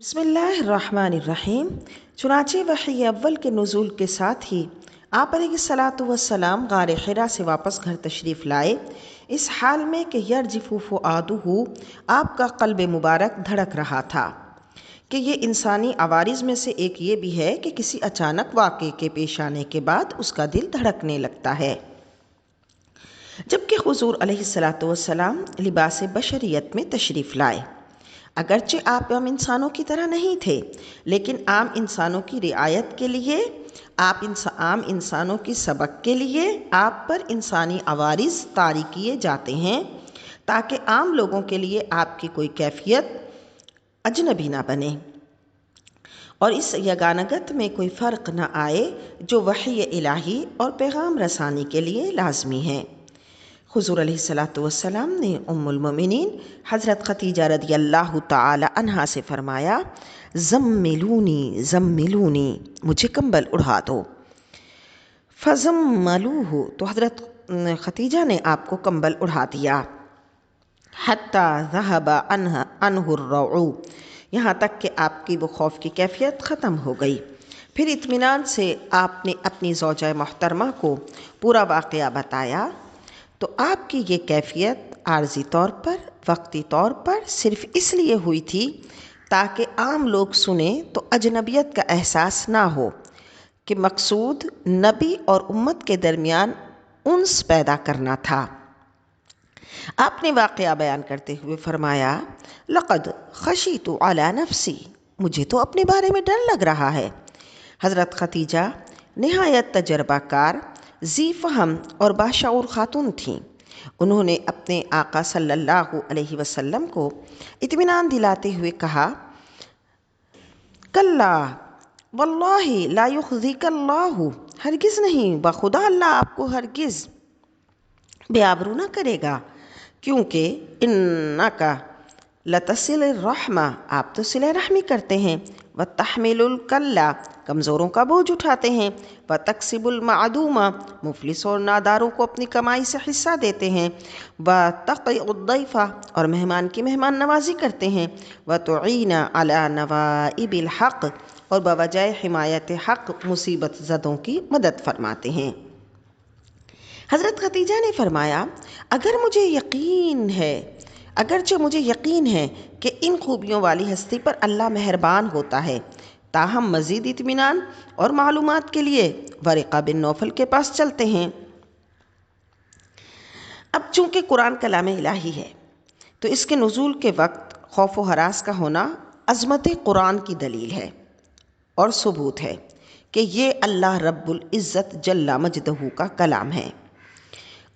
بسم اللہ الرحمن الرحیم۔ چنانچہ وحی اول کے نزول کے ساتھ ہی آپ علیہ الصلاۃ والسلام غار حرا سے واپس گھر تشریف لائے، اس حال میں کہ یرجف فؤادہ، آپ کا قلب مبارک دھڑک رہا تھا کہ یہ انسانی عوارض میں سے ایک یہ بھی ہے کہ کسی اچانک واقعے کے پیش آنے کے بعد اس کا دل دھڑکنے لگتا ہے۔ جبکہ حضور علیہ الصلاۃ والسلام لباس بشریت میں تشریف لائے، اگرچہ آپ عام انسانوں کی طرح نہیں تھے، لیکن عام انسانوں کی رعایت کے لیے، عام انسانوں کی سبق کے لیے آپ پر انسانی عوارض طاری کیے جاتے ہیں، تاکہ عام لوگوں کے لیے آپ کی کوئی کیفیت اجنبی نہ بنے اور اس یگانگت میں کوئی فرق نہ آئے جو وحی الہی اور پیغام رسانی کے لیے لازمی ہے۔ حضور علیہ الصلاۃ والسلام نے ام المومنین حضرت خدیجہ رضی اللہ تعالی عنہا سے فرمایا، زملونی زملونی، مجھے کمبل اڑھا دو۔ فزملوہ، تو حضرت خدیجہ نے آپ کو کمبل اڑھا دیا۔ حتی ذہب عنہ الروع، یہاں تک کہ آپ کی وہ خوف کی کیفیت ختم ہو گئی۔ پھر اطمینان سے آپ نے اپنی زوجہ محترمہ کو پورا واقعہ بتایا تو آپ کی یہ کیفیت عارضی طور پر، وقتی طور پر صرف اس لیے ہوئی تھی تاکہ عام لوگ سنیں تو اجنبیت کا احساس نہ ہو، کہ مقصود نبی اور امت کے درمیان انس پیدا کرنا تھا۔ آپ نے واقعہ بیان کرتے ہوئے فرمایا، لقد خشیت علی نفسی، مجھے تو اپنے بارے میں ڈر لگ رہا ہے۔ حضرت خدیجہ نہایت تجربہ کار، ذی فہم اور باشعور خاتون تھیں۔ انہوں نے اپنے آقا صلی اللہ علیہ وسلم کو اطمینان دلاتے ہوئے کہا، کلا واللہ لا یخزیک اللہ، ہرگز نہیں، بخدا اللہ آپ کو ہرگز بے آبرو نہ کرے گا، کیونکہ انکا لتصل الرحمہ، آپ تو صلہ رحمی کرتے ہیں، وتحمل الکلہ، کمزوروں کا بوجھ اٹھاتے ہیں، وتکسب المعدومہ، مفلس اور ناداروں کو اپنی کمائی سے حصہ دیتے ہیں، وتقری الضیفہ، اور مہمان کی مہمان نوازی کرتے ہیں، وتعین علی نوائب الحق، اور بوجہ حمایت حق مصیبت زدوں کی مدد فرماتے ہیں۔ حضرت خدیجہ نے فرمایا، اگرچہ مجھے یقین ہے کہ ان خوبیوں والی ہستی پر اللہ مہربان ہوتا ہے، تاہم مزید اطمینان اور معلومات کے لیے ورقہ بن نوفل کے پاس چلتے ہیں۔ اب چونکہ قرآن کلام الہی ہے تو اس کے نزول کے وقت خوف و ہراس کا ہونا عظمت قرآن کی دلیل ہے اور ثبوت ہے کہ یہ اللہ رب العزت جل مجدہ کا کلام ہے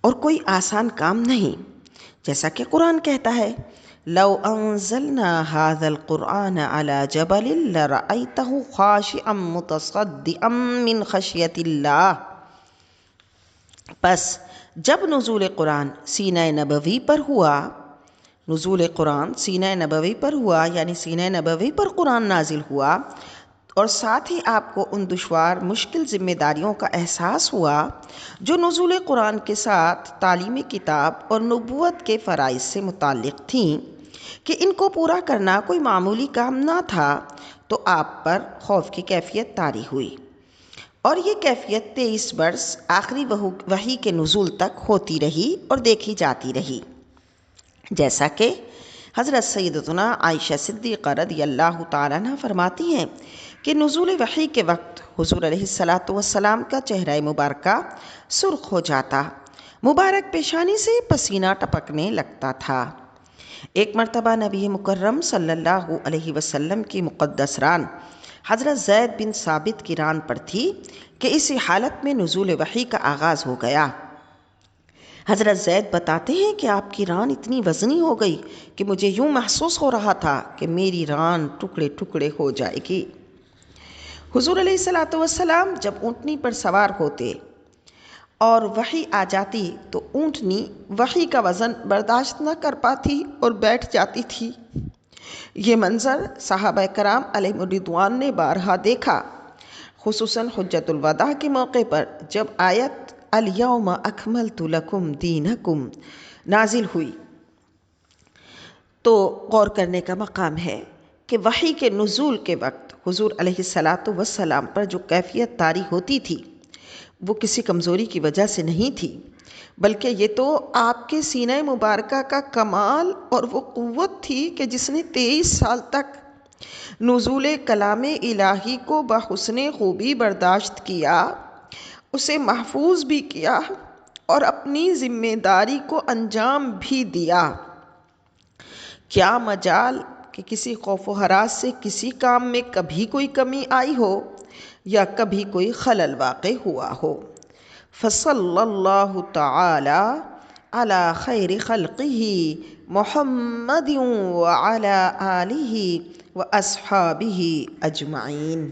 اور کوئی آسان کام نہیں، جیسا کہ قرآن کہتا ہے، لو انزلنا هذا القرآن على جبل لرأيته خاشعا متصدعا من خشیۃ اللہ۔ پس جب نزول قرآن سینہ نبوی پر ہوا، یعنی سینہ نبوی پر قرآن نازل ہوا، اور ساتھ ہی آپ کو ان دشوار مشکل ذمہ داریوں کا احساس ہوا جو نزول قرآن کے ساتھ تعلیم کتاب اور نبوت کے فرائض سے متعلق تھیں، کہ ان کو پورا کرنا کوئی معمولی کام نہ تھا، تو آپ پر خوف کی کیفیت طاری ہوئی، اور یہ کیفیت 23 برس آخری وحی کے نزول تک ہوتی رہی اور دیکھی جاتی رہی، جیسا کہ حضرت سیدتنا عائشہ صدیقہ رضی اللہ تعالیٰ عنہ فرماتی ہیں کہ نزول وحی کے وقت حضور علیہ الصلاۃ والسلام کا چہرہ مبارکہ سرخ ہو جاتا، مبارک پیشانی سے پسینہ ٹپکنے لگتا تھا۔ ایک مرتبہ نبی مکرم صلی اللہ علیہ وسلم کی مقدس ران حضرت زید بن ثابت کی ران پر تھی کہ اسی حالت میں نزول وحی کا آغاز ہو گیا۔ حضرت زید بتاتے ہیں کہ آپ کی ران اتنی وزنی ہو گئی کہ مجھے یوں محسوس ہو رہا تھا کہ میری ران ٹکڑے ٹکڑے ہو جائے گی۔ حضور علیہ الصلاۃ والسلام جب اونٹنی پر سوار ہوتے اور وحی آ جاتی تو اونٹنی وحی کا وزن برداشت نہ کر پاتی اور بیٹھ جاتی تھی۔ یہ منظر صحابہ کرام علیہم الرضوان نے بارہا دیکھا، خصوصاً حجۃ الوداع کے موقع پر جب آیت الیوم اکملت لکم دینکم نازل ہوئی، تو غور کرنے کا مقام ہے کہ وحی کے نزول کے وقت حضور علیہ الصلاۃ والسلام پر جو کیفیت طاری ہوتی تھی وہ کسی کمزوری کی وجہ سے نہیں تھی، بلکہ یہ تو آپ کے سینہ مبارکہ کا کمال اور وہ قوت تھی کہ جس نے 23 سال تک نزول کلام الہی کو بحسن خوبی برداشت کیا، اسے محفوظ بھی کیا اور اپنی ذمہ داری کو انجام بھی دیا۔ کیا مجال کہ کسی خوف و ہراس سے کسی کام میں کبھی کوئی کمی آئی ہو یا کبھی کوئی خلل واقع ہوا ہو۔ فصلی اللہ تعالی علی خیر خلقہ محمد وعلی آلہ واصحابہ اجمعین۔